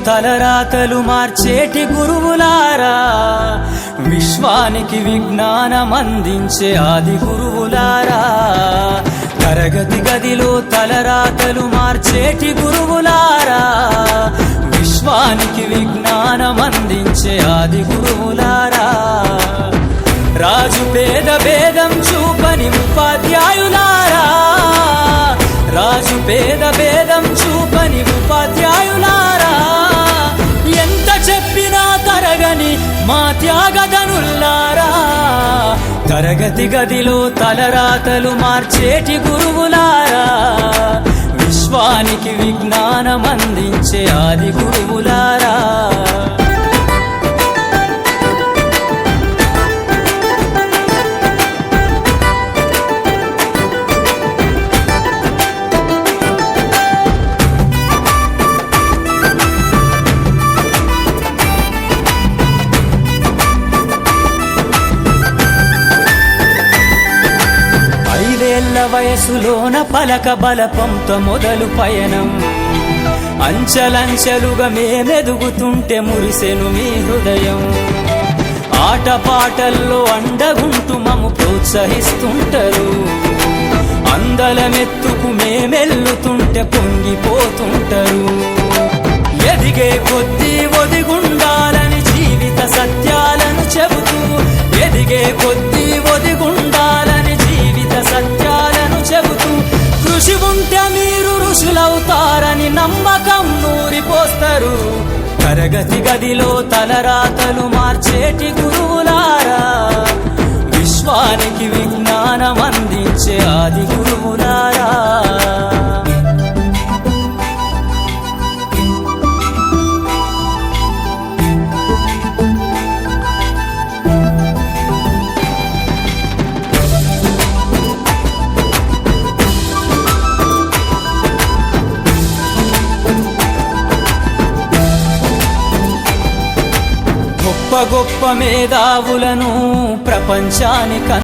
తలరాతలు మార్చేటి గురువులారా, విశ్వానికి విజ్ఞానం అందించే ఆది గురువులారా. తరగతి గదిలో తలరాతలు మార్చేటి గురువులారా, విశ్వానికి విజ్ఞానం అందించే ఆది గురువులారా. రాజు పేద భేదం చూపని ఉపాధ్యాయులారా, రాజు పేద భేదం చూపని ఉపాధ్యాయులారా. ఎంత చెప్పినా తరగని మా త్యాగధనుల్లారా, తరగతి గదిలో తలరాతలు మార్చేటి గురువులారా, విశ్వానికి విజ్ఞానం అందించే ఆది గురువులారా. వయసులోన పలక బలపంతో మొదలు పయనం, అంచలంచెలుగా మేమెదుగుతుంటే మురిసెను మీ హృదయం. ఆటపాటల్లో అండగుంటూ మము ప్రోత్సహిస్తుంటారు, అందలమెత్తుకు మేమెల్లుతుంటే పొంగిపోతుంటారు. ఎదిగే కొద్దీ ఒదిగుండాలని జీవిత సత్యాలను చెబుతూ, ఎదిగే కొద్దీ ఒదిగుండాలని జీవిత సత్యాలను చెబుతూ, కృషి ఉంటే మీరు ఋషులవుతారని నమ్మకం నూరిపోస్తారు. తరగతి గదిలో తలరాతలు మార్చేటి గురువులారా, విశ్వానికి విజ్ఞానం అందించే ఆది గురువులారా. గొప్ప గొప్ప మేధావులను ప్రపంచానికి